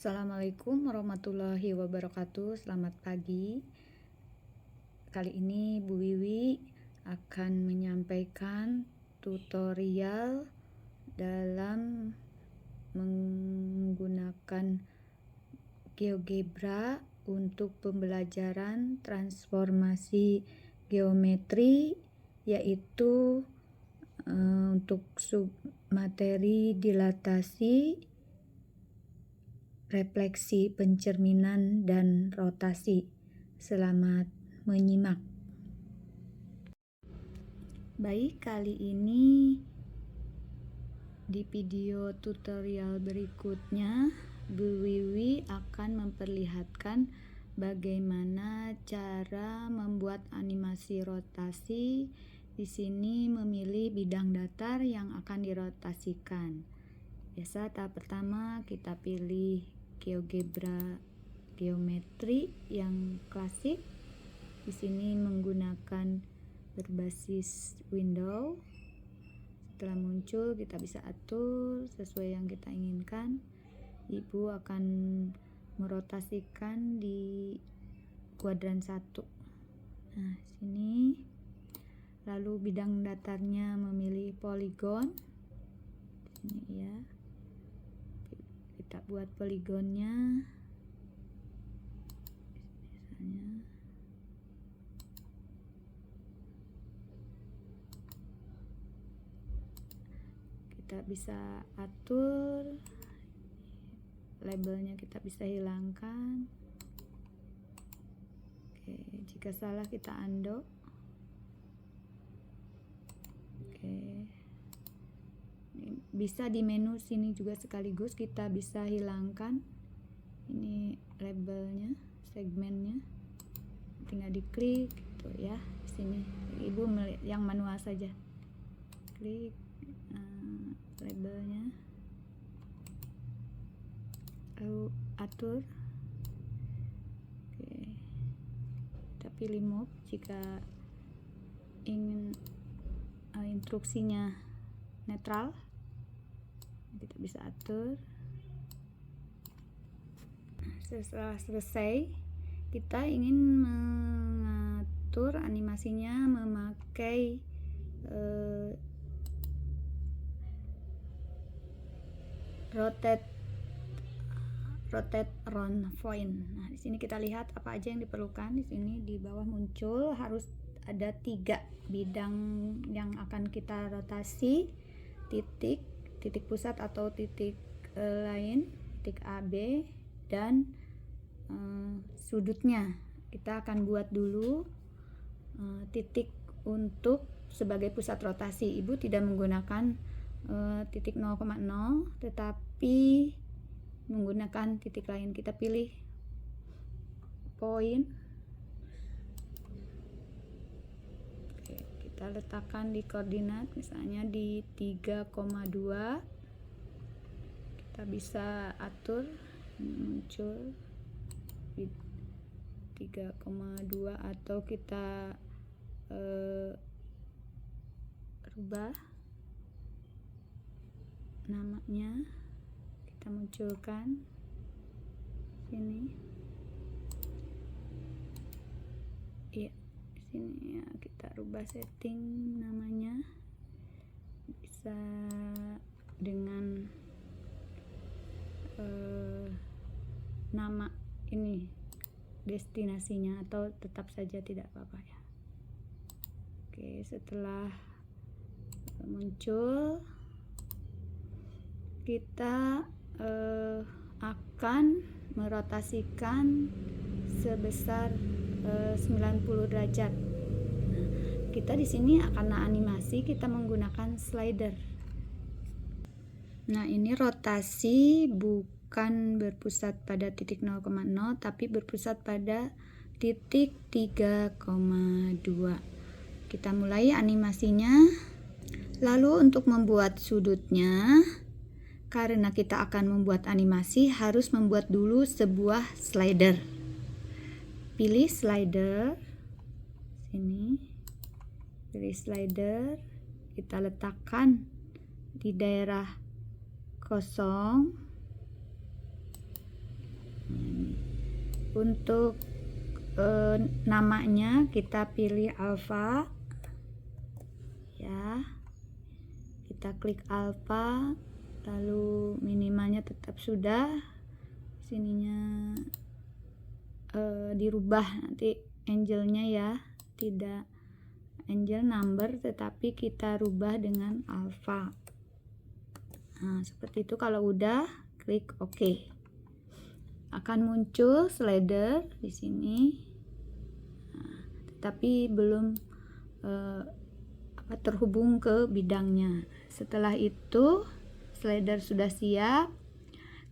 Assalamualaikum warahmatullahi wabarakatuh. Selamat pagi. Kali ini Bu Wiwi akan menyampaikan tutorial dalam menggunakan GeoGebra untuk pembelajaran transformasi geometri, yaitu untuk submateri dilatasi, refleksi, pencerminan, dan rotasi. Selamat menyimak. Baik, kali ini di video tutorial berikutnya Bu Wiwi akan memperlihatkan bagaimana cara membuat animasi rotasi. Di sini memilih bidang datar yang akan dirotasikan. Biasa tahap pertama kita pilih GeoGebra geometri yang klasik. Di sini menggunakan berbasis window. Setelah muncul kita bisa atur sesuai yang kita inginkan. Ibu akan merotasikan di kuadran 1. Nah, sini. Lalu bidang datarnya memilih poligon. Sini ya. Kita buat poligonnya. Misalnya kita bisa atur labelnya, kita bisa hilangkan. Oke, jika salah kita undo. Oke, bisa di menu sini juga sekaligus kita bisa hilangkan ini labelnya, segmennya, tinggal diklik gitu ya. Di sini ibu yang manual saja, klik labelnya, lalu atur. Oke, kita pilih move jika ingin instruksinya netral, kita bisa atur. Setelah selesai, kita ingin mengatur animasinya memakai rotate round point. Nah, di sini kita lihat apa aja yang diperlukan. Di sini di bawah muncul harus ada 3 bidang yang akan kita rotasi, titik pusat atau titik lain, titik A, B, dan sudutnya. Kita akan buat dulu titik untuk sebagai pusat rotasi. Ibu tidak menggunakan titik 0,0, tetapi menggunakan titik lain. Kita pilih poin. Oke, kita letakkan di koordinat misalnya di 3,2. Kita bisa atur muncul di 3,2 atau kita rubah namanya, kita munculkan sini. Iya, sini ya, kita rubah setting namanya, bisa dengan nama ini destinasinya atau tetap saja tidak apa-apa ya. Oke, setelah muncul kita akan merotasikan sebesar 90 derajat. Nah, kita di sini karena animasi kita menggunakan slider. Nah, ini rotasi bukan berpusat pada titik 0,0 tapi berpusat pada titik 3,2. Kita mulai animasinya. Lalu untuk membuat sudutnya, karena kita akan membuat animasi, harus membuat dulu sebuah slider. Pilih slider, sini, pilih slider, kita letakkan di daerah kosong. Untuk namanya kita pilih alfa ya, kita klik alfa, lalu minimalnya tetap sudah, sininya dirubah nanti angelnya ya, tidak angel number tetapi kita rubah dengan alfa. Nah seperti itu. Kalau udah klik OK, akan muncul slider di sini. Nah, tetapi belum terhubung ke bidangnya. Setelah itu slider sudah siap,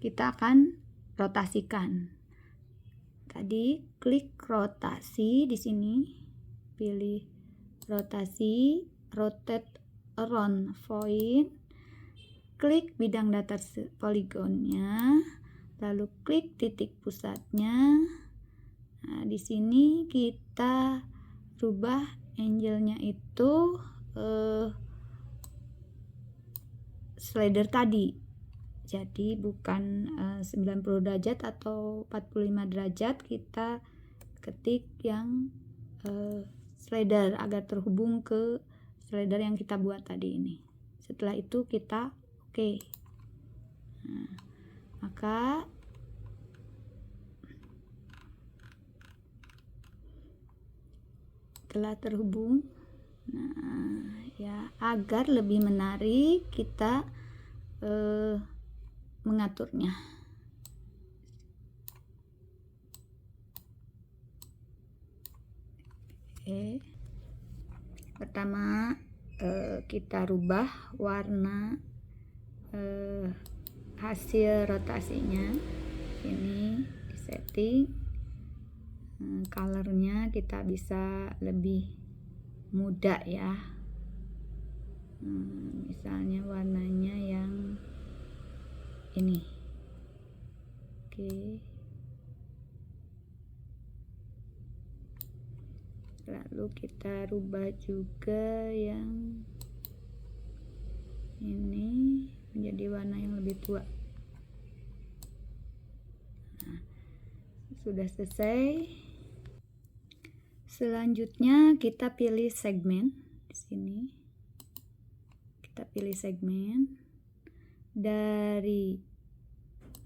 kita akan rotasikan. Tadi klik rotasi di sini, pilih rotasi, rotate around point, klik bidang datar poligonnya, lalu klik titik pusatnya. Nah, di sini kita rubah angelnya itu slider tadi. Jadi bukan 90 derajat atau 45 derajat, kita ketik yang slider agar terhubung ke slider yang kita buat tadi ini. Setelah itu kita OK. Nah, maka telah terhubung. Nah ya, agar lebih menarik kita mengaturnya. Oke. Pertama kita rubah warna hasil rotasinya. Ini di setting, colornya kita bisa lebih muda ya. Misalnya warnanya yang ini. Oke. Lalu kita rubah juga yang ini menjadi warna yang lebih tua. Nah, sudah selesai. Selanjutnya kita pilih segmen di sini. Kita pilih segmen dari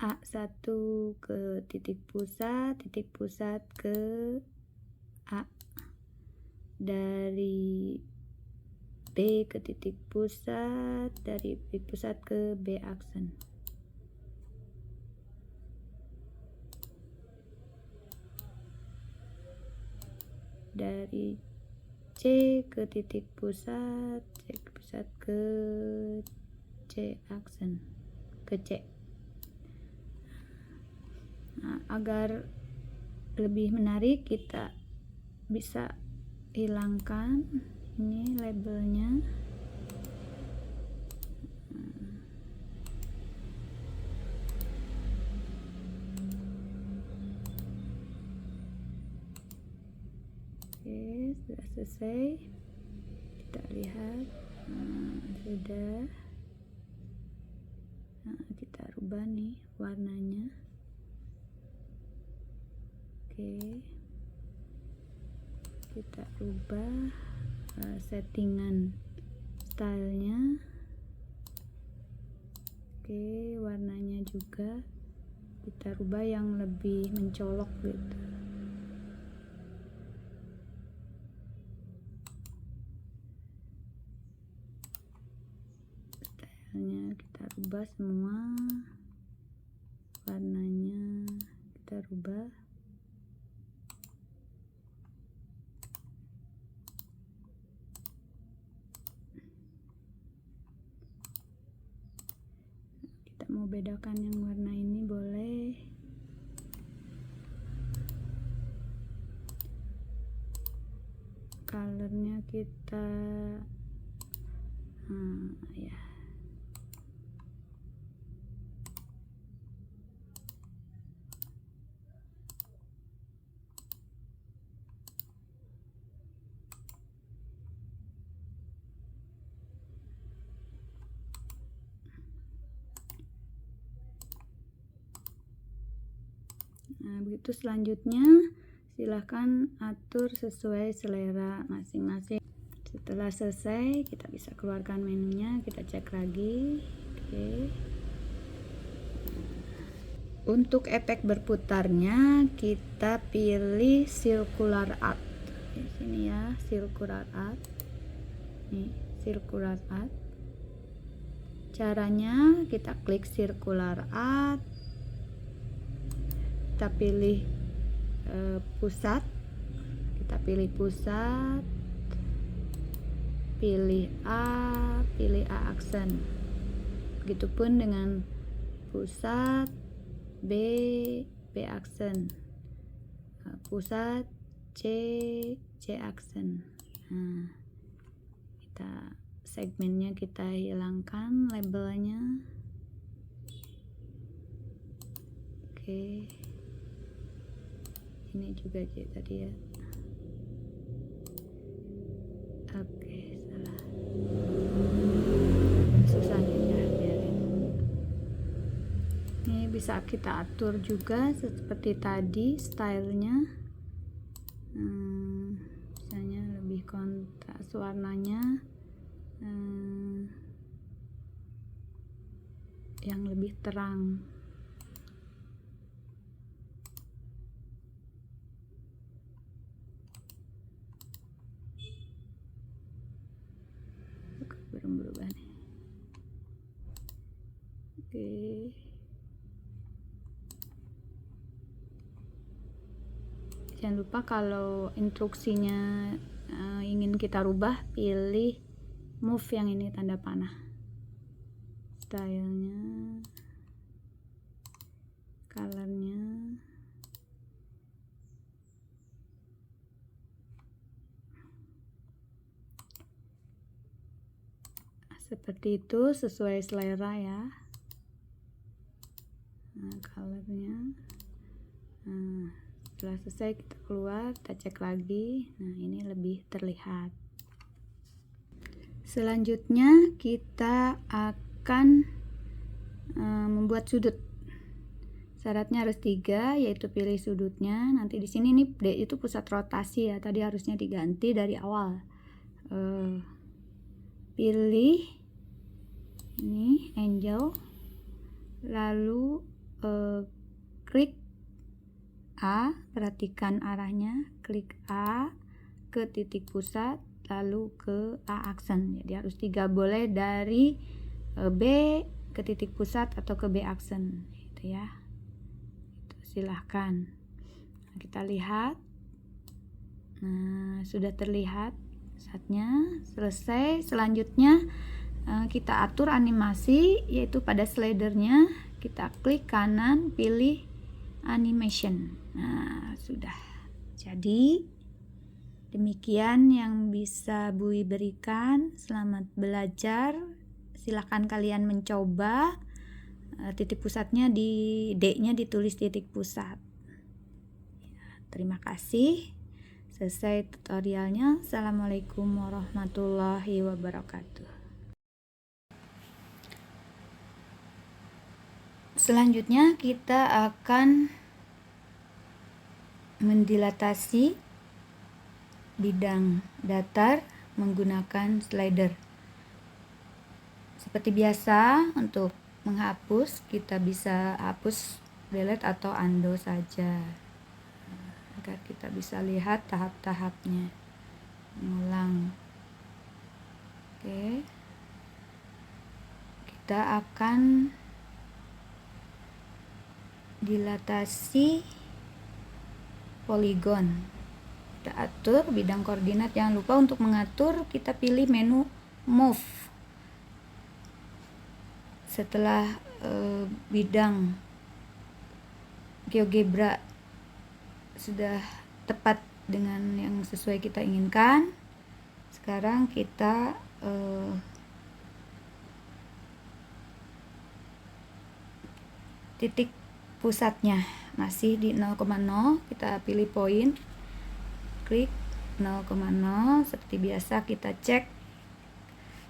A1 ke titik pusat ke A, dari B ke titik pusat, dari titik pusat ke B aksen. Dari C ke titik pusat, ke C aksen, ke C. Nah, agar lebih menarik kita bisa hilangkan ini labelnya. Oke, sudah selesai. Kita lihat. Sudah. Nah, kita rubah nih warnanya. Oke. Kita rubah settingan stylenya. Oke, warnanya juga kita rubah yang lebih mencolok gitu. Stylenya kita rubah semua, warnanya kita rubah. Mau bedakan yang warna ini boleh. Colornya kita ya. Nah, begitu selanjutnya silahkan atur sesuai selera masing-masing. Setelah selesai, kita bisa keluarkan menunya, kita cek lagi. Oke. Untuk efek berputarnya, kita pilih circular art. Di sini ya, circular art. Nih, circular art. Caranya kita klik circular art. Kita pilih pusat. Kita pilih pusat. Pilih A aksen. Begitupun dengan pusat, B aksen, pusat, C aksen. Nah, kita segmennya kita hilangkan labelnya. Oke, ini juga C tadi ya. Oke, salah. Susah nih ya, biarin. Ini bisa kita atur juga seperti tadi stylenya. Misalnya lebih kontras warnanya, yang lebih terang. Belum berubah nih. Oke. Jangan lupa kalau instruksinya ingin kita rubah, pilih move yang ini tanda panah. Stylenya, colornya, seperti itu sesuai selera ya. Nah, colornya. Nah, setelah selesai kita keluar, kita cek lagi. Nah, ini lebih terlihat. Selanjutnya kita akan membuat sudut. Syaratnya harus 3, yaitu pilih sudutnya. Nanti di sini nih D itu pusat rotasi ya. Tadi harusnya diganti dari awal. Pilih ini angel, lalu klik A, perhatikan arahnya, klik A ke titik pusat, lalu ke A aksen. Jadi harus 3, boleh dari B ke titik pusat atau ke B aksen, gitu ya. Itu silahkan. Nah, kita lihat. Nah, sudah terlihat saatnya selesai. Selanjutnya kita atur animasi, yaitu pada slidernya kita klik kanan, pilih animation. Nah, sudah jadi. Demikian yang bisa Bui berikan. Selamat belajar. Silakan kalian mencoba. Titik pusatnya di D-nya ditulis titik pusat. Terima kasih. Selesai tutorialnya. Assalamualaikum warahmatullahi wabarakatuh. Selanjutnya kita akan mendilatasi bidang datar menggunakan slider. Seperti biasa, untuk menghapus kita bisa hapus, delete atau undo saja, agar kita bisa lihat tahap-tahapnya. Mengulang. Oke. Kita akan dilatasi poligon. Kita atur bidang koordinat. Jangan lupa untuk mengatur, kita pilih menu move. Setelah bidang GeoGebra sudah tepat dengan yang sesuai kita inginkan, sekarang kita titik pusatnya masih di 0,0, kita pilih poin, klik 0,0. Seperti biasa kita cek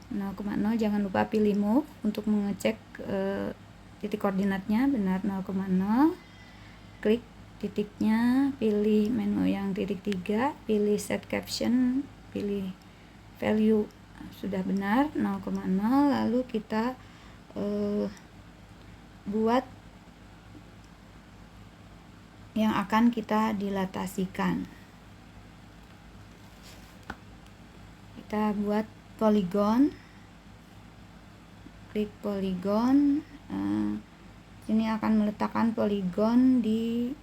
0,0. Jangan lupa pilih move untuk mengecek titik koordinatnya benar 0,0. Klik titiknya, pilih menu yang titik 3, pilih set caption, pilih value sudah benar 0,0, lalu kita buat yang akan kita dilatasikan. Kita buat poligon, klik poligon. Ini akan meletakkan poligon di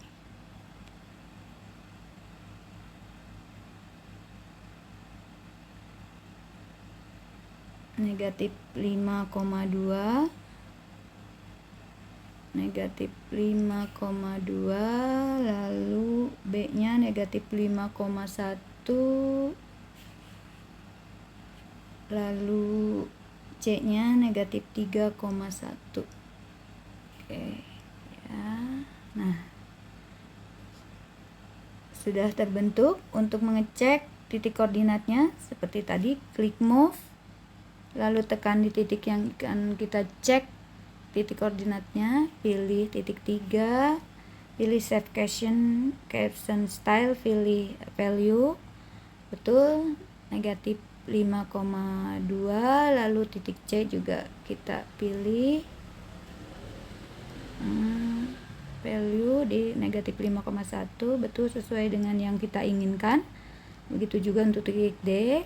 negatif 5,2, negatif 5,2, lalu B nya negatif 5,1, lalu C nya negatif 3,1. Oke ya. Nah, sudah terbentuk. Untuk mengecek titik koordinatnya seperti tadi, klik move, lalu tekan di titik yang akan kita cek titik koordinatnya, pilih titik 3, pilih set caption style, pilih value, betul negatif 5,2, lalu titik C juga kita pilih value di negatif 5,1, betul sesuai dengan yang kita inginkan. Begitu juga untuk titik D,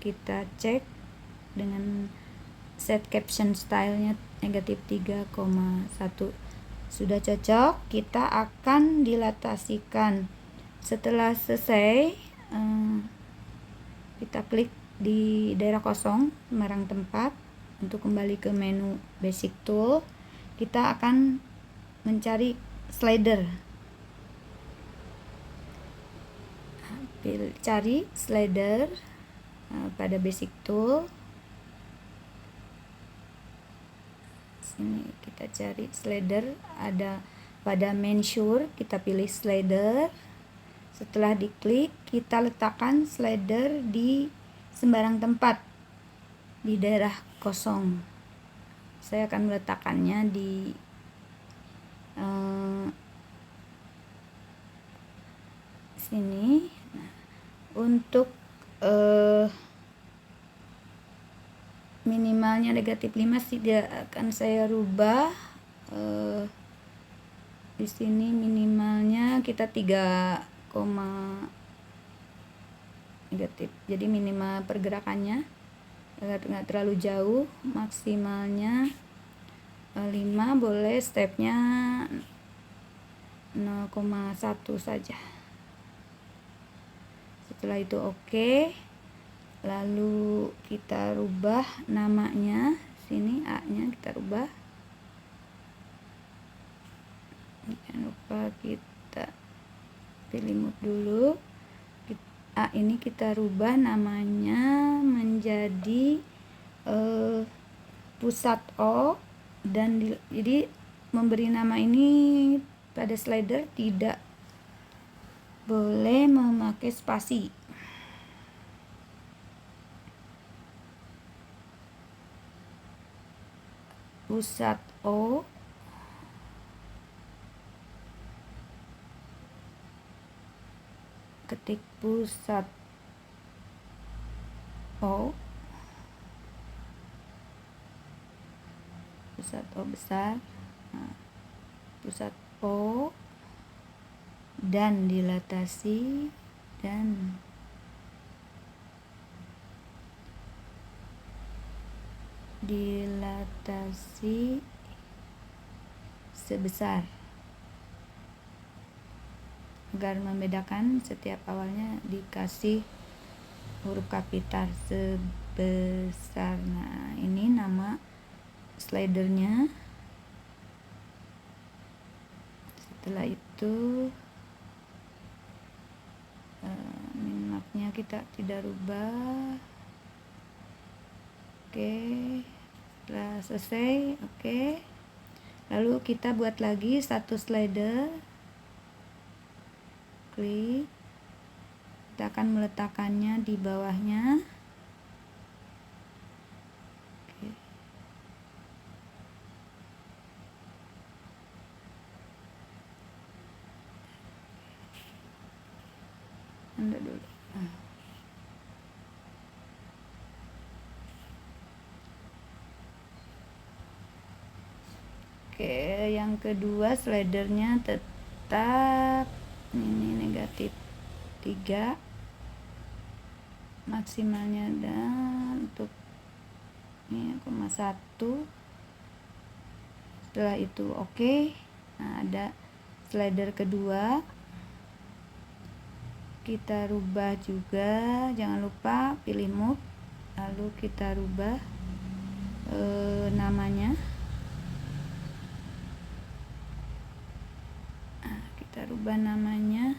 kita cek dengan set caption stylenya negatif 3,1. Sudah cocok, kita akan dilatasikan. Setelah selesai, kita klik di daerah kosong sembarang tempat untuk kembali ke menu basic tool. Kita akan mencari slider, cari slider pada basic tool. Sini kita cari slider, ada pada mensure, kita pilih slider. Setelah diklik, kita letakkan slider di sembarang tempat di daerah kosong. Saya akan meletakkannya di sini. Nah, untuk minimalnya negatif 5 tidak akan saya rubah. Di sini minimalnya kita 3, negatif, jadi minimal pergerakannya nggak terlalu jauh. Maksimalnya 5, boleh stepnya 0,1 saja. Setelah itu oke, lalu kita rubah namanya. Sini A nya kita rubah, jangan lupa kita pilih move dulu. A ini kita rubah namanya menjadi pusat O, dan jadi memberi nama ini pada slider tidak boleh memakai spasi. Pusat O, ketik pusat O, pusat O besar. Nah, pusat O dan dilatasi dan dilatasi sebesar, agar membedakan setiap awalnya dikasih huruf kapital sebesar. Nah, ini nama slidernya. Setelah itu minmapnya kita tidak rubah. Oke, setelah selesai, oke, lalu kita buat lagi satu slider. Klik, kita akan meletakkannya di bawahnya. Oke. Anda dulu. Oke, yang kedua slidernya tetap ini negatif 3 maksimalnya, dan untuk ini 0,1. Setelah itu oke. Nah, ada slider kedua, kita rubah juga, jangan lupa pilih move, lalu kita rubah namanya. Nah, kita rubah namanya.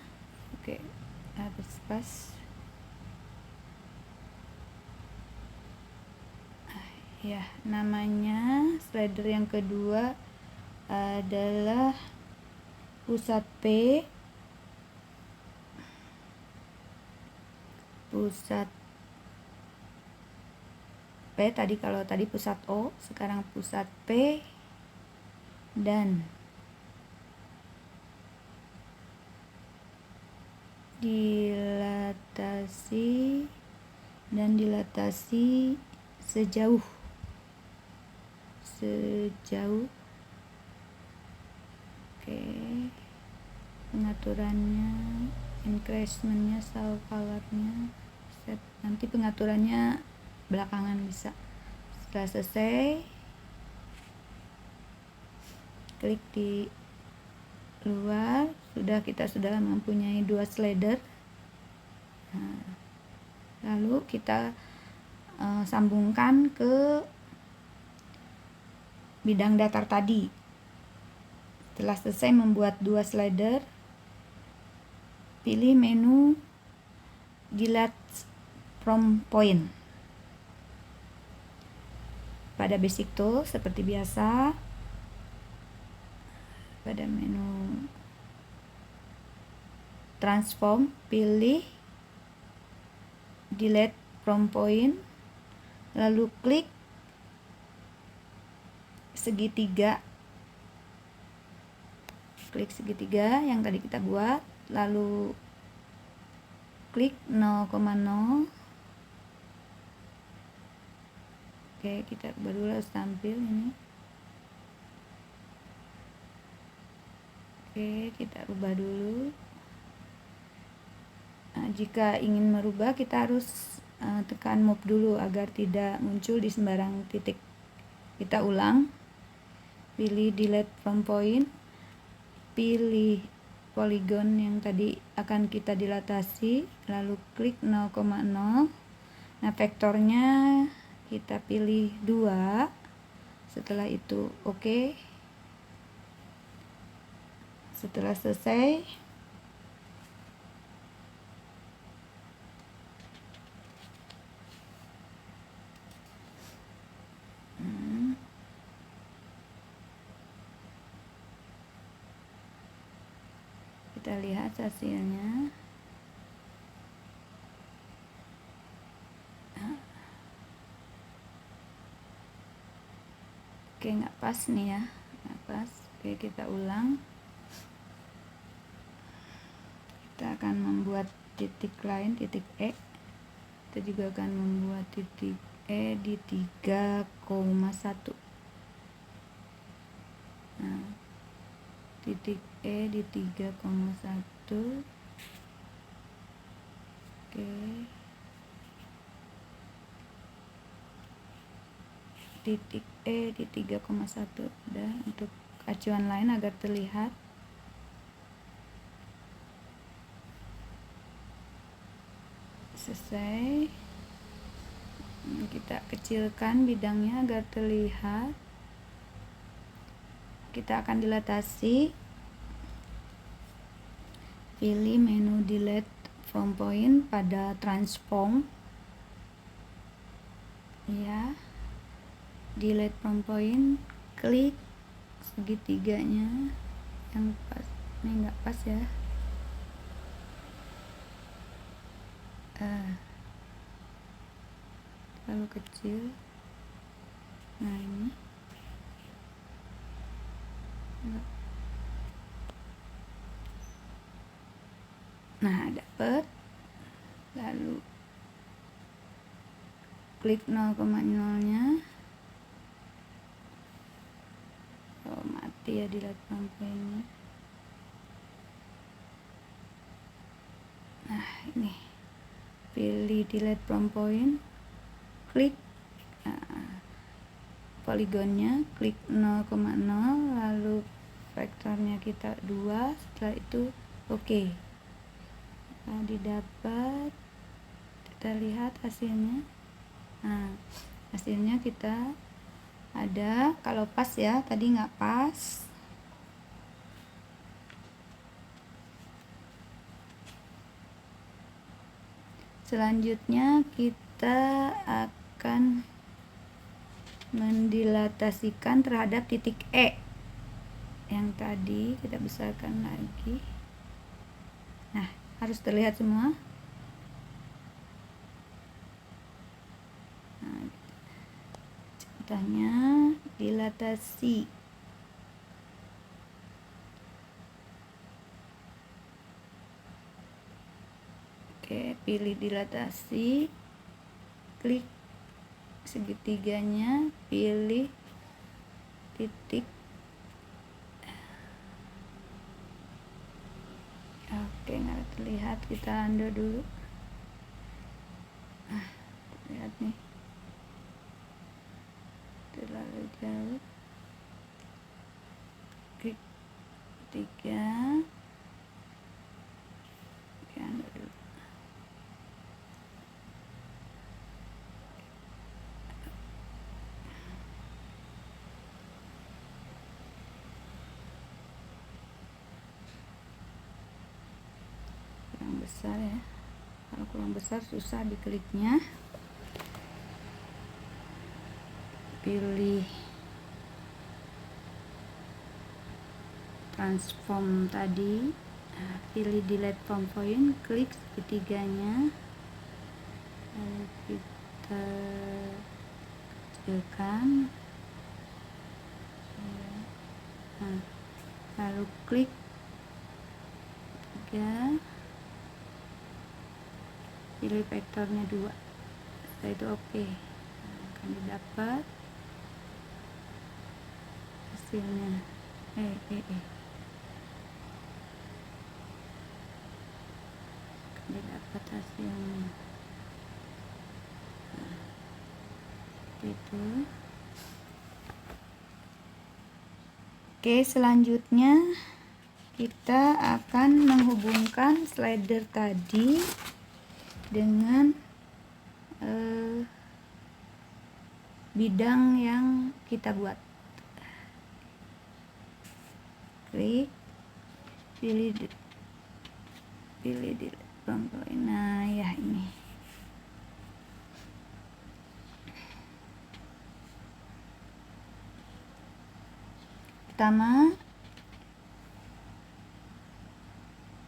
Oke, harus pas. Ya, namanya slider yang kedua adalah pusat P, tadi kalau tadi pusat O, sekarang pusat P, dan dilatasi sejauh oke. Pengaturannya, increasementnya, saw colornya, set. Nanti pengaturannya belakangan bisa. Setelah selesai, klik di luar. Kita sudah mempunyai 2 slider. Nah, lalu kita sambungkan ke bidang datar tadi. Setelah selesai membuat 2 slider, pilih menu delete from point. Pada basic tool seperti biasa, pada menu transform, pilih delete from point, lalu klik segitiga yang tadi kita buat, lalu klik 0,0. Oke, kita ubah dulu, harus tampil ini. Oke, kita ubah dulu. Nah, jika ingin merubah, kita harus tekan move dulu agar tidak muncul di sembarang titik. Kita ulang, pilih delete from point, pilih polygon yang tadi akan kita dilatasi, lalu klik 0,0. Nah, vektornya kita pilih 2. Setelah itu oke. Setelah selesai, kita lihat hasilnya. Oke, nggak pas nih ya, nggak pas. Oke, kita ulang. Kita akan membuat titik lain, titik E. Kita juga akan membuat titik E di 3,1. Nah, titik E di 3,1. Oke. Titik E di 3,1. Udah, untuk acuan lain agar terlihat. Selesai. Kita kecilkan bidangnya agar terlihat. Kita akan dilatasi. Pilih menu delete from point pada transform. Ya. Delete from point, klik segitiganya yang pas. Ini enggak pas ya. Terlalu kecil. Nah, ini nah, dapat. lalu klik 0,0-nya. Oh, mati ya delete from point-nya. Nah, ini pilih delete from point, klik poligonnya, klik 0,0, lalu vektornya kita 2, setelah itu oke. Nah, didapat, kita lihat hasilnya. Nah, hasilnya kita ada, kalau pas ya, tadi nggak pas. Selanjutnya kita akan mendilatasikan terhadap titik E yang tadi kita besarkan lagi. Nah, harus terlihat semua. Nah, contohnya dilatasi. Oke, pilih dilatasi, klik segitiganya, pilih titik. Oke, nggak terlihat, kita undo dulu. Lihat nih, terlalu jauh. Klik 3. Oke, undo dulu. Kurang besar ya, kalau kurang besar susah dikliknya. Pilih transform tadi, pilih delete from point, klik segitiganya, lalu kita kecilkan, nah, lalu klik 3, pilih vektornya 2, setelah itu oke. Nah, akan didapat hasilnya. Didapat hasilnya. Nah, itu. Oke, selanjutnya kita akan menghubungkan slider tadi dengan bidang yang kita buat. Klik, pilih di point. Nah, ya ini. Pertama,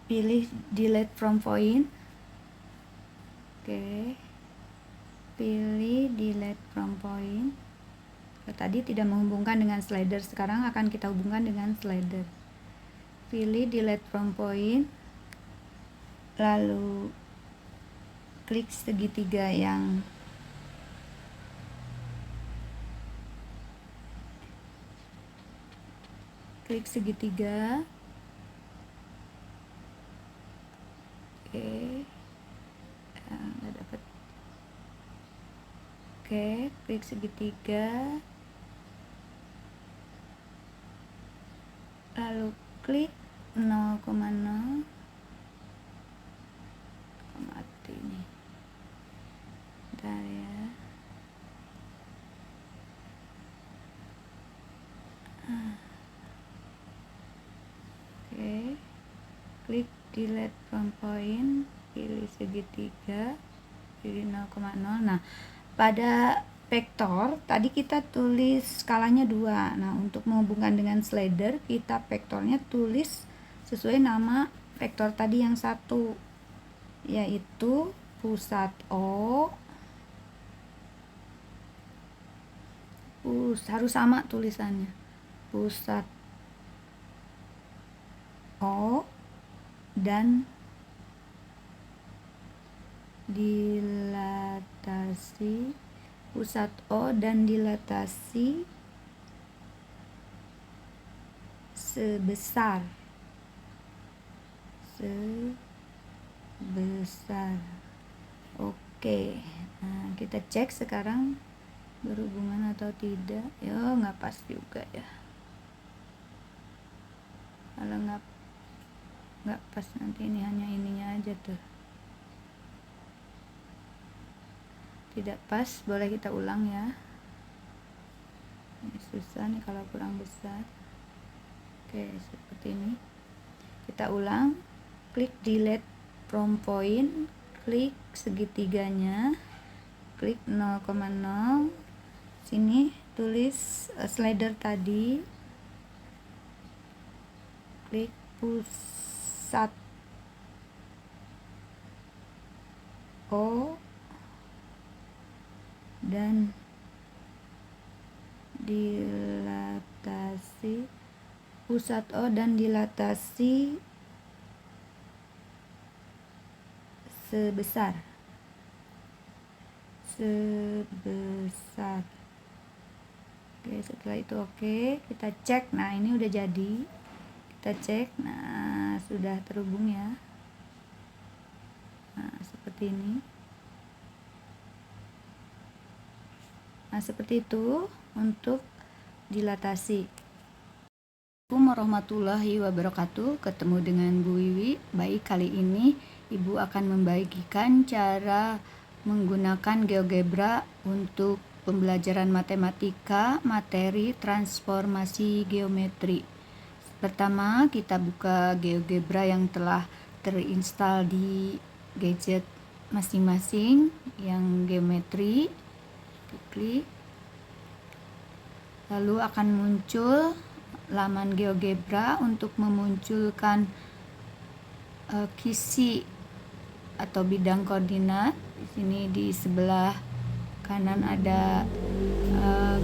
pilih delete from point. Oke, pilih delete from point. Tadi tidak menghubungkan dengan slider, sekarang akan kita hubungkan dengan slider. Pilih delete from point, lalu klik segitiga yang oke, nggak dapat. Oke, klik segitiga, lalu klik 0,0. Mati nih, bentar ya. Oke, klik delete from point, pilih segitiga, pilih 0,0. Nah, pada vektor tadi kita tulis skalanya 2. Nah, untuk menghubungkan dengan slider, kita vektornya tulis sesuai nama vektor tadi yang satu, yaitu pusat O, harus sama tulisannya, pusat O dan dilatasi pusat O dan dilatasi sebesar oke. Nah, kita cek sekarang berhubungan atau tidak. Ya nggak pas juga ya, kalau nggak pas nanti ini hanya ininya aja tuh tidak pas, boleh kita ulang ya. Ini susah nih kalau kurang besar. Oke, seperti ini. Kita ulang, klik delete from point, klik segitiganya, klik 0,0, sini tulis slider tadi, klik pusat O dan dilatasi pusat O dan dilatasi sebesar. Oke, setelah itu oke, kita cek. Nah, ini udah jadi. Kita cek. Nah, sudah terhubung ya. Nah, seperti ini. Nah, seperti itu untuk dilatasi. Assalamualaikum warahmatullahi wabarakatuh. Ketemu dengan Bu Wiwi. Baik, kali ini Ibu akan membagikan cara menggunakan GeoGebra untuk pembelajaran matematika materi transformasi geometri. Pertama, kita buka GeoGebra yang telah terinstall di gadget masing-masing yang geometri. Klik, lalu akan muncul laman GeoGebra. Untuk memunculkan kisi atau bidang koordinat, di sini di sebelah kanan ada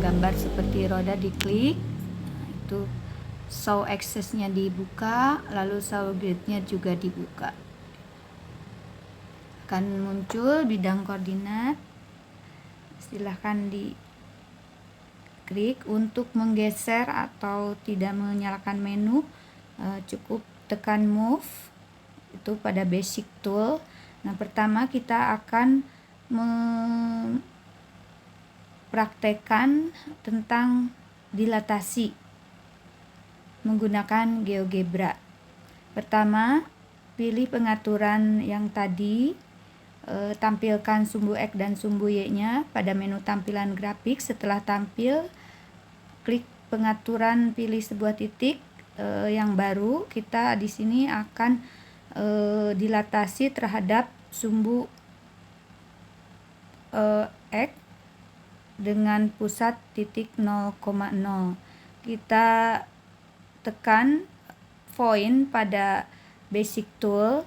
gambar seperti roda, diklik. Nah, itu show access-nya dibuka, lalu show grid-nya juga dibuka. Akan muncul bidang koordinat. Silahkan diklik. Untuk menggeser atau tidak menyalakan menu, cukup tekan move itu pada basic tool. Nah, pertama kita akan mempraktekkan tentang dilatasi menggunakan GeoGebra. Pertama, pilih pengaturan yang tadi, tampilkan sumbu X dan sumbu Y-nya pada menu tampilan grafik. Setelah tampil, klik pengaturan, pilih sebuah titik yang baru. Kita di sini akan dilatasi terhadap sumbu X dengan pusat titik 0,0. Kita tekan point pada basic tool,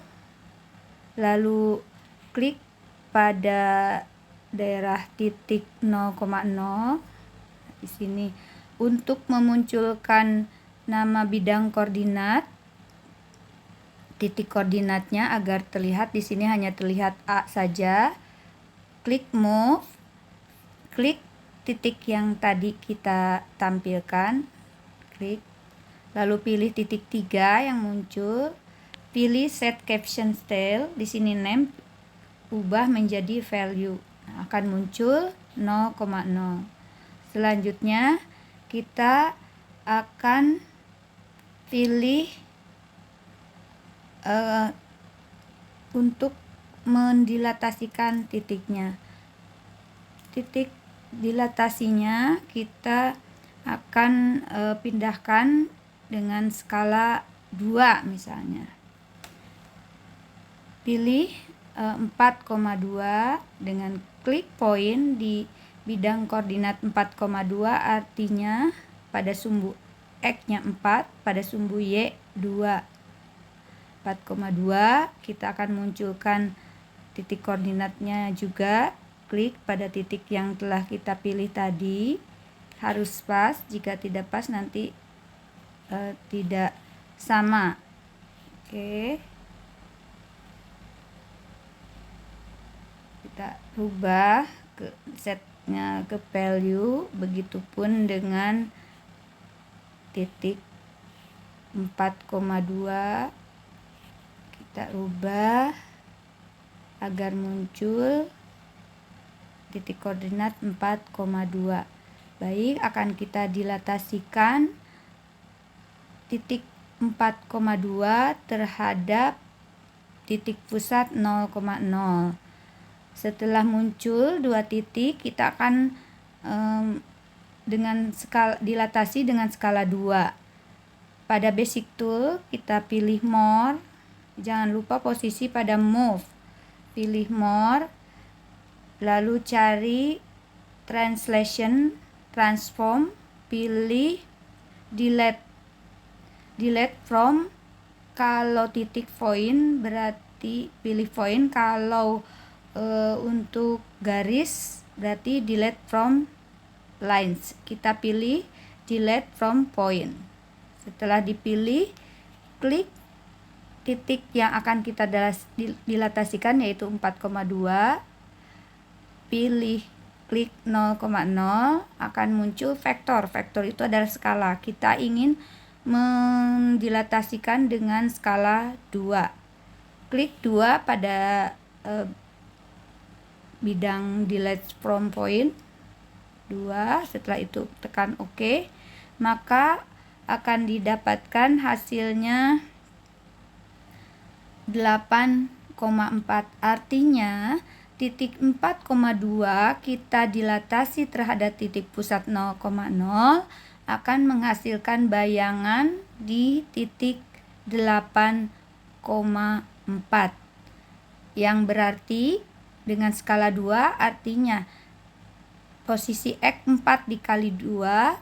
lalu klik pada daerah titik 0,0 di sini untuk memunculkan nama bidang koordinat, titik koordinatnya agar terlihat. Di sini hanya terlihat A saja. Klik move, klik titik yang tadi kita tampilkan, klik, lalu pilih titik 3 yang muncul, pilih set caption style, di sini name ubah menjadi value. Nah, akan muncul 0,0. Selanjutnya kita akan pilih untuk mendilatasikan titiknya. Titik dilatasinya kita akan pindahkan dengan skala 2 misalnya. Pilih 4,2 dengan klik point di bidang koordinat 4,2, artinya pada sumbu X-nya 4, pada sumbu Y 2. 4,2 kita akan munculkan titik koordinatnya juga. Klik pada titik yang telah kita pilih tadi, harus pas. Jika tidak pas nanti tidak sama. Oke. kita rubah ke setnya ke value, begitupun dengan titik 4,2 kita rubah agar muncul titik koordinat 4,2. Baik, akan kita dilatasikan titik 4,2 terhadap titik pusat 0,0. Setelah muncul dua titik, kita akan dengan skala dilatasi dengan skala 2. Pada basic tool kita pilih more, jangan lupa posisi pada move, pilih more, lalu cari translation, transform, pilih delete from. Kalau titik point berarti pilih point, kalau untuk garis berarti delete from lines. Kita pilih delete from point. Setelah dipilih, klik titik yang akan kita dilatasikan yaitu 4,2. Pilih klik 0,0, akan muncul vektor. Vektor itu adalah skala. Kita ingin mendilatasikan dengan skala 2. Klik 2 pada bidang delete from point 2. Setelah itu tekan OK, maka akan didapatkan hasilnya 8,4. Artinya titik 4,2 kita dilatasi terhadap titik pusat 0,0 akan menghasilkan bayangan di titik 8,4, yang berarti dengan skala 2 artinya posisi X 4 dikali 2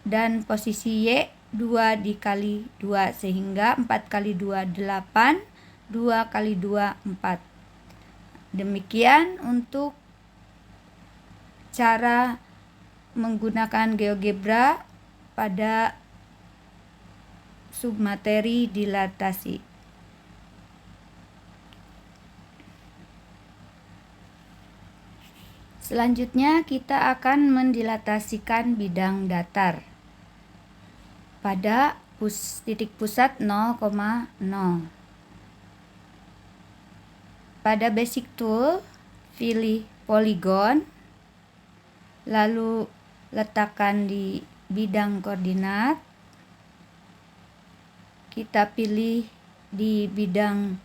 dan posisi Y 2 dikali 2, sehingga 4 kali 2 8, 2 kali 2 4. Demikian untuk cara menggunakan GeoGebra pada submateri dilatasi. Selanjutnya kita akan mendilatasikan bidang datar pada titik pusat 0,0. Pada basic tool pilih polygon, lalu letakkan di bidang koordinat. Kita pilih di bidang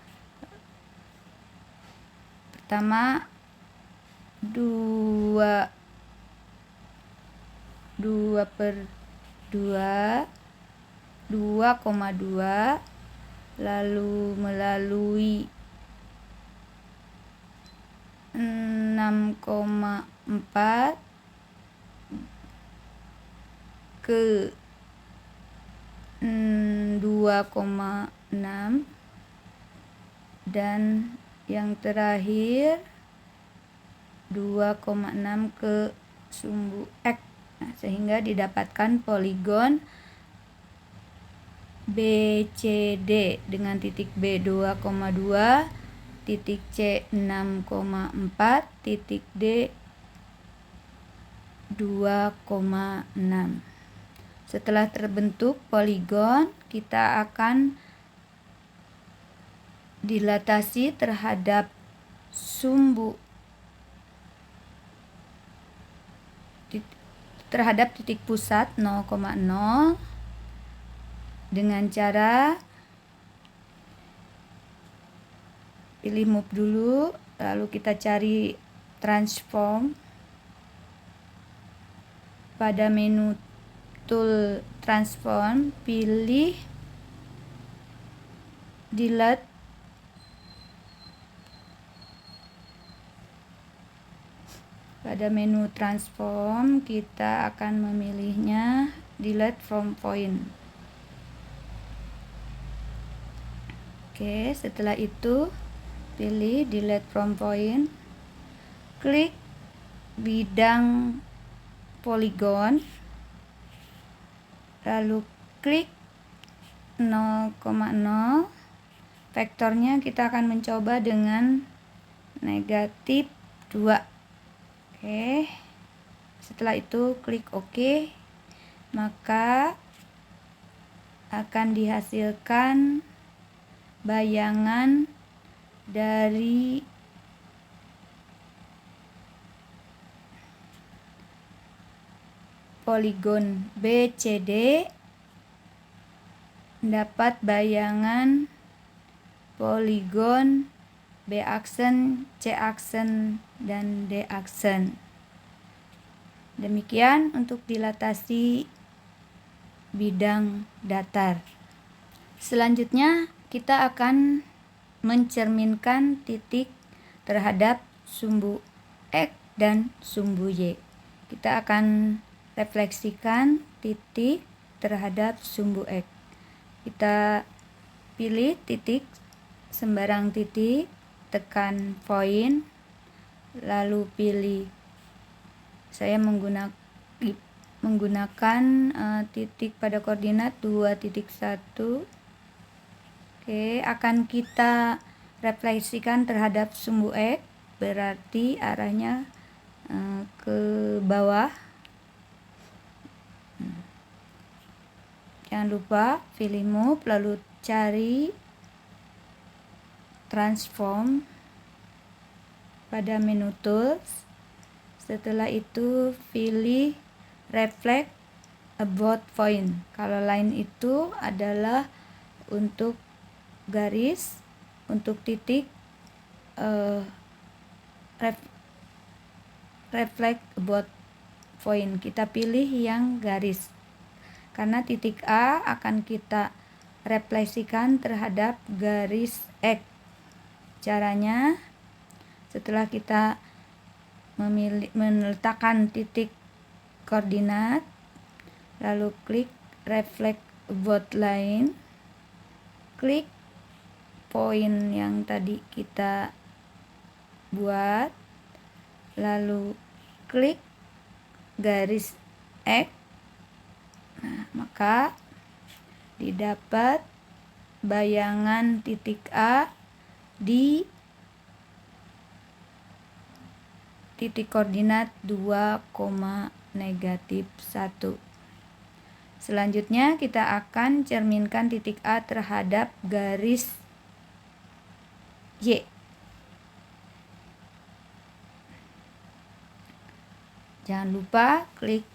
pertama 2/2, 2,2, lalu melalui 6,4 ke 2,6 dan yang terakhir 2,6 ke sumbu X. Nah, sehingga didapatkan poligon BCD dengan titik B 2,2, titik C 6,4, titik D 2,6. Setelah terbentuk poligon, kita akan dilatasi terhadap sumbu terhadap titik pusat 0,0 dengan cara pilih move dulu, lalu kita cari transform. Pada menu tool transform, pilih delete. Pada menu transform kita akan memilihnya delete from point. Oke, setelah itu pilih delete from point, klik bidang polygon, lalu klik 0,0. Vektornya kita akan mencoba dengan negatif 2. Oke. Setelah itu klik OK. Maka akan dihasilkan bayangan dari poligon BCD, dapat bayangan poligon B aksen, C aksen, dan D aksen. Demikian untuk dilatasi bidang datar. Selanjutnya kita akan mencerminkan titik terhadap sumbu X dan sumbu Y. Kita akan refleksikan titik terhadap sumbu X. Kita pilih titik, sembarang titik, tekan poin, lalu pilih, saya menggunakan titik pada koordinat 2.1. Oke, akan kita refleksikan terhadap sumbu X, berarti arahnya ke bawah. Jangan lupa pilih move, lalu cari transform pada menu tools. Setelah itu pilih reflect about point. Kalau line itu adalah untuk garis, untuk titik reflect about point. Kita pilih yang garis. Karena titik A akan kita refleksikan terhadap garis X. Caranya, setelah kita meletakkan titik koordinat, lalu klik reflect about line, klik poin yang tadi kita buat, lalu klik garis X. Nah, maka didapat bayangan titik A di titik koordinat 2, negatif 1. Selanjutnya kita akan cerminkan titik A terhadap garis Y. Jangan lupa klik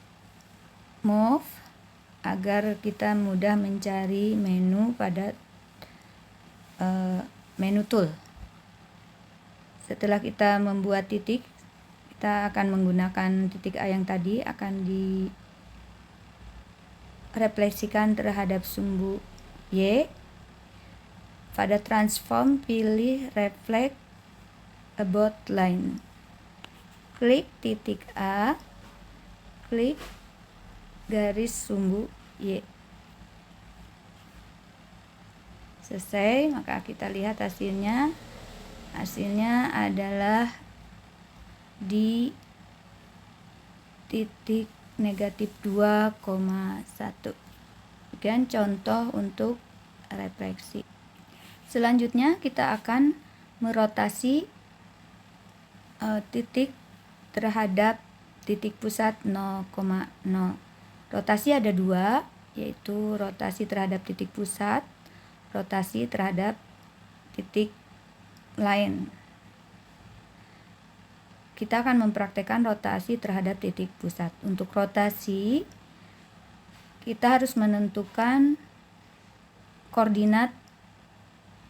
move agar kita mudah mencari menu pada menu tool. Setelah kita membuat titik, kita akan menggunakan titik A yang tadi, akan direfleksikan terhadap sumbu Y. Pada transform, pilih reflect about line. Klik titik A, klik garis sumbu Y. Selesai, maka kita lihat hasilnya. Hasilnya adalah di titik negatif 2,1. Demikian contoh untuk refleksi. Selanjutnya kita akan merotasi titik terhadap titik pusat 0,0. Rotasi ada dua, yaitu rotasi terhadap titik pusat, rotasi terhadap titik lain. Kita akan mempraktekkan rotasi terhadap titik pusat. Untuk rotasi, kita harus menentukan koordinat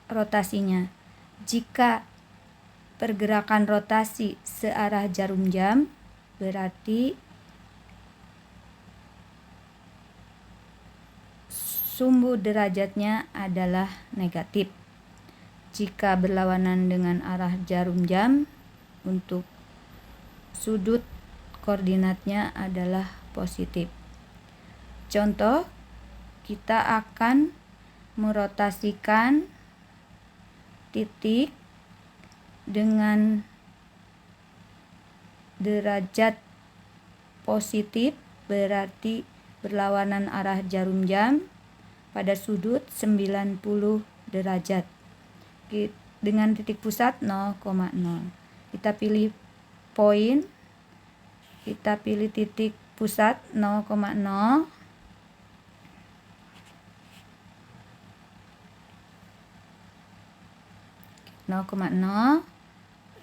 rotasinya. Jika pergerakan rotasi searah jarum jam, berarti sumbu derajatnya adalah negatif. Jika berlawanan dengan arah jarum jam, untuk sudut koordinatnya adalah positif. Contoh, kita akan merotasikan titik dengan derajat positif, berarti berlawanan arah jarum jam pada sudut 90 derajat dengan titik pusat 0,0. kita pilih poin, kita pilih titik pusat 0,0,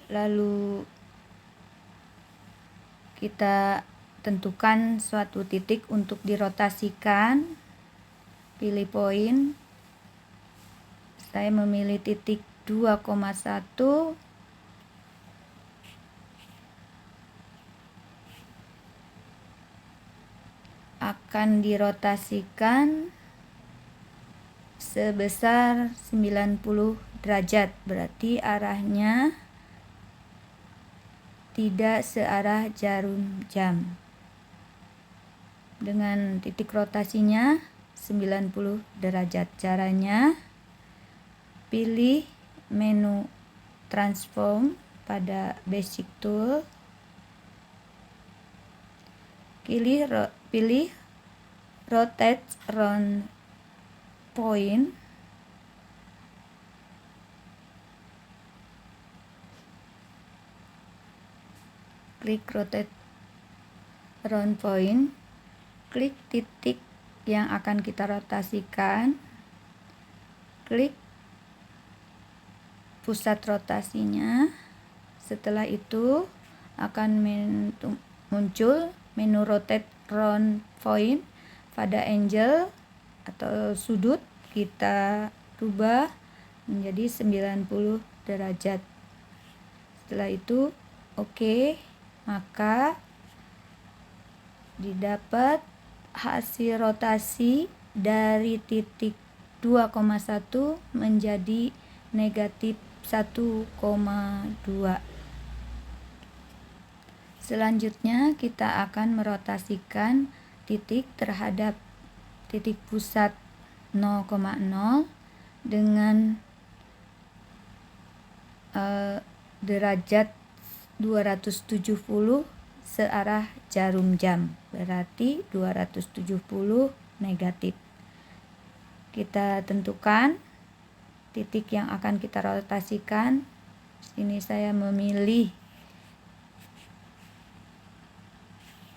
lalu kita tentukan suatu titik untuk dirotasikan, pilih poin, saya memilih titik 2,1, akan dirotasikan sebesar 90 derajat, berarti arahnya tidak searah jarum jam. Dengan titik rotasinya 90 derajat. Caranya, pilih menu transform pada basic tool, pilih rotate round point, klik rotate round point, klik titik yang akan kita rotasikan, klik pusat rotasinya. Setelah itu akan muncul menu rotate round point. Pada angle atau sudut kita rubah menjadi 90 derajat. Setelah itu oke, maka didapat hasil rotasi dari titik 2,1 menjadi negatif 1,2. Selanjutnya kita akan merotasikan titik terhadap titik pusat 0,0 dengan derajat 270 searah jarum jam, berarti 270 negatif. Kita tentukan titik yang akan kita rotasikan. Sini saya memilih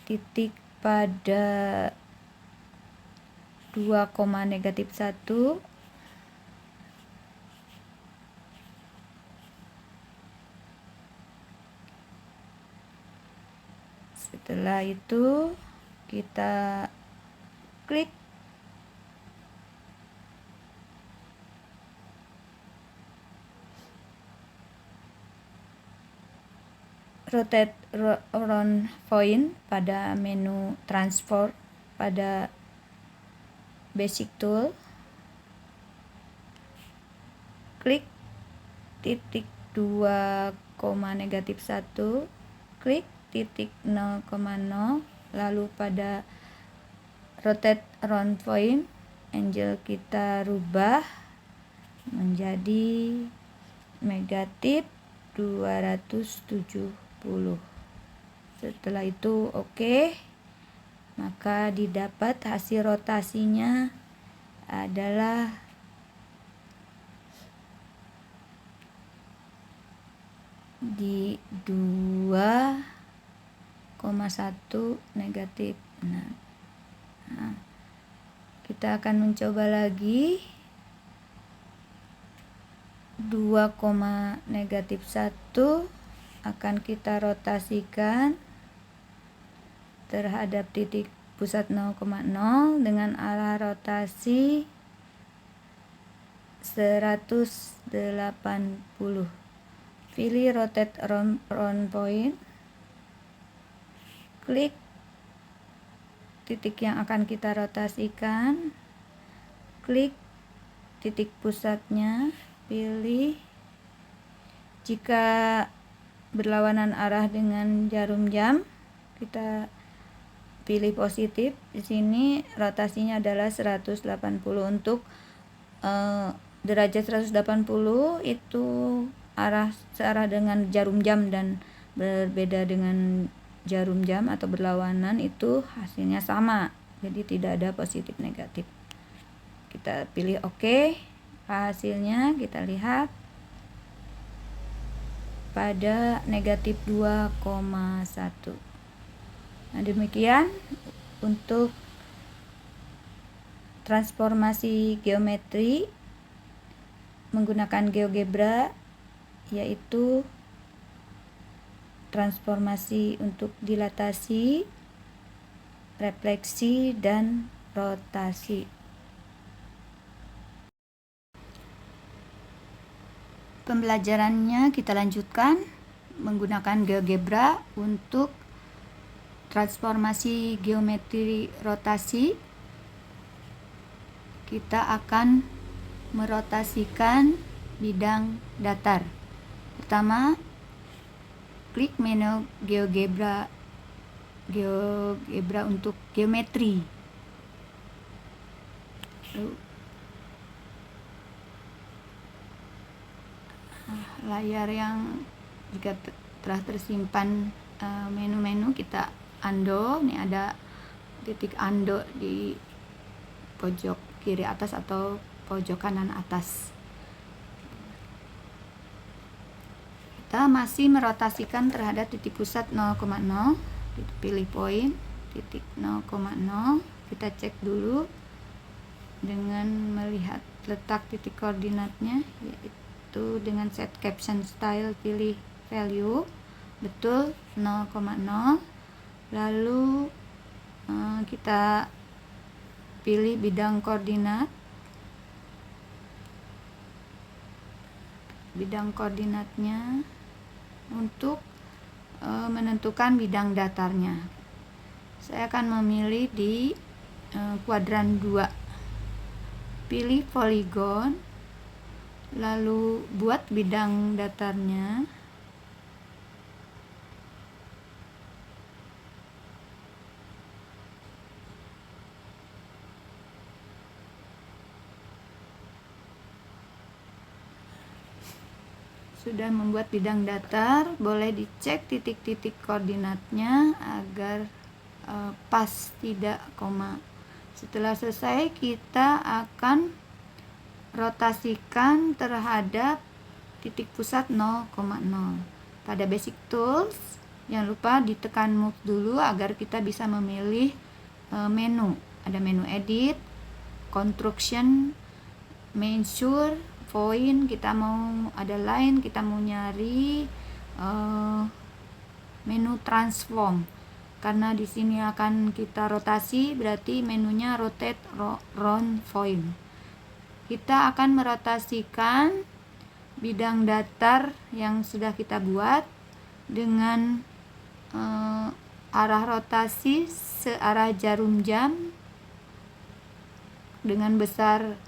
titik pada 2,-1. Setelah itu kita klik rotate round point pada menu transform pada basic tool, klik titik 2,-1, klik titik 0,0, lalu pada rotate round point angle kita rubah menjadi negatif 270. Setelah itu oke, maka didapat hasil rotasinya adalah di 2,1 negatif. Nah, kita akan mencoba lagi 2,-1 akan kita rotasikan terhadap titik pusat 0,0 dengan arah rotasi 180. Pilih rotate round point, klik titik yang akan kita rotasikan, klik titik pusatnya, pilih. Jika berlawanan arah dengan jarum jam, kita pilih positif. Di sini rotasinya adalah 180. Untuk derajat 180 itu searah dengan jarum jam dan berbeda dengan jarum jam atau berlawanan, itu hasilnya sama, jadi tidak ada positif negatif. Kita pilih oke, hasilnya kita lihat pada negatif 2,1. Nah, demikian untuk transformasi geometri menggunakan GeoGebra, yaitu transformasi untuk dilatasi, refleksi, dan rotasi. Pembelajarannya kita lanjutkan menggunakan GeoGebra untuk transformasi geometri rotasi. Kita akan merotasikan bidang datar. Pertama, klik menu GeoGebra untuk geometri. Layar yang jika telah tersimpan menu-menu kita undo. Ini ada titik undo di pojok kiri atas atau pojok kanan atas. Kita masih merotasikan terhadap titik pusat 0,0. Pilih poin titik 0,0. Kita cek dulu dengan melihat letak titik koordinatnya, yaitu dengan set caption style, pilih value betul 0,0. Lalu kita pilih bidang koordinat. Bidang koordinatnya untuk menentukan bidang datarnya. Saya akan memilih di kuadran 2. Pilih poligon, lalu buat bidang datarnya. Sudah membuat bidang datar, boleh dicek titik-titik koordinatnya agar pas, tidak koma. Setelah selesai, kita akan rotasikan terhadap titik pusat 0,0. Pada basic tools, jangan lupa ditekan move dulu agar kita bisa memilih menu. Ada menu edit, construction, measure, point, kita mau ada line, kita mau nyari menu transform. Karena di sini akan kita rotasi, berarti menunya rotate, round, point. Kita akan merotasikan bidang datar yang sudah kita buat dengan arah rotasi searah jarum jam dengan besar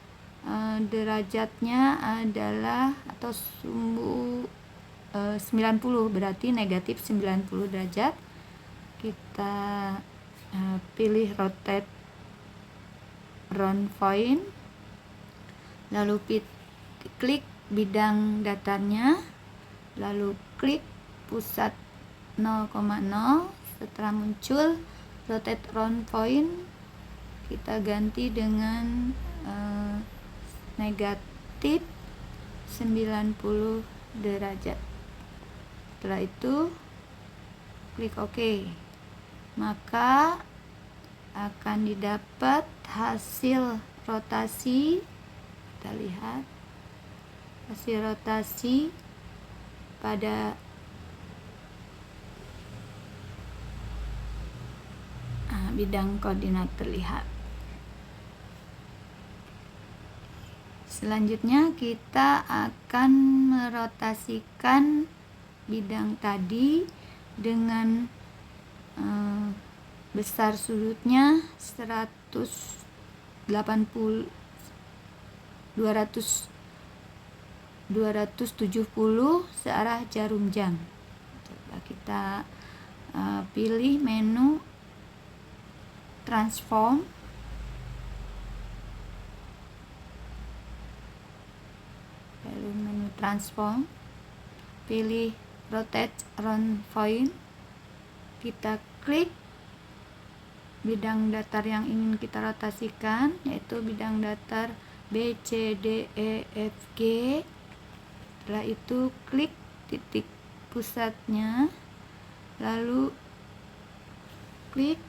derajatnya adalah atau sumbu 90, berarti negatif 90 derajat. Kita pilih rotate round point, lalu klik bidang datarnya, lalu klik pusat 0,0. Setelah muncul rotate round point, kita ganti dengan negatif 90 derajat. Setelah itu klik OK, maka akan didapat hasil rotasi. Kita lihat hasil rotasi pada bidang koordinat terlihat. Selanjutnya kita akan merotasikan bidang tadi dengan besar sudutnya 270 searah jarum jam. Coba kita pilih menu transform, lalu menu transform, pilih rotate round point, kita klik bidang datar yang ingin kita rotasikan, yaitu bidang datar B, C, D, E, F, G. Setelah itu klik titik pusatnya, lalu klik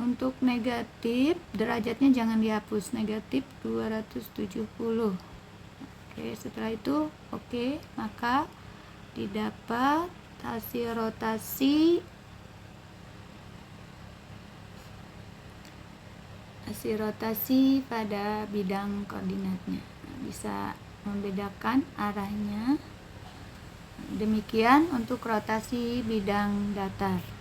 untuk negatif, derajatnya jangan dihapus, negatif 270. Oke, setelah itu oke, maka didapat hasil rotasi pada bidang koordinatnya. Bisa membedakan arahnya. Demikian untuk rotasi bidang datar.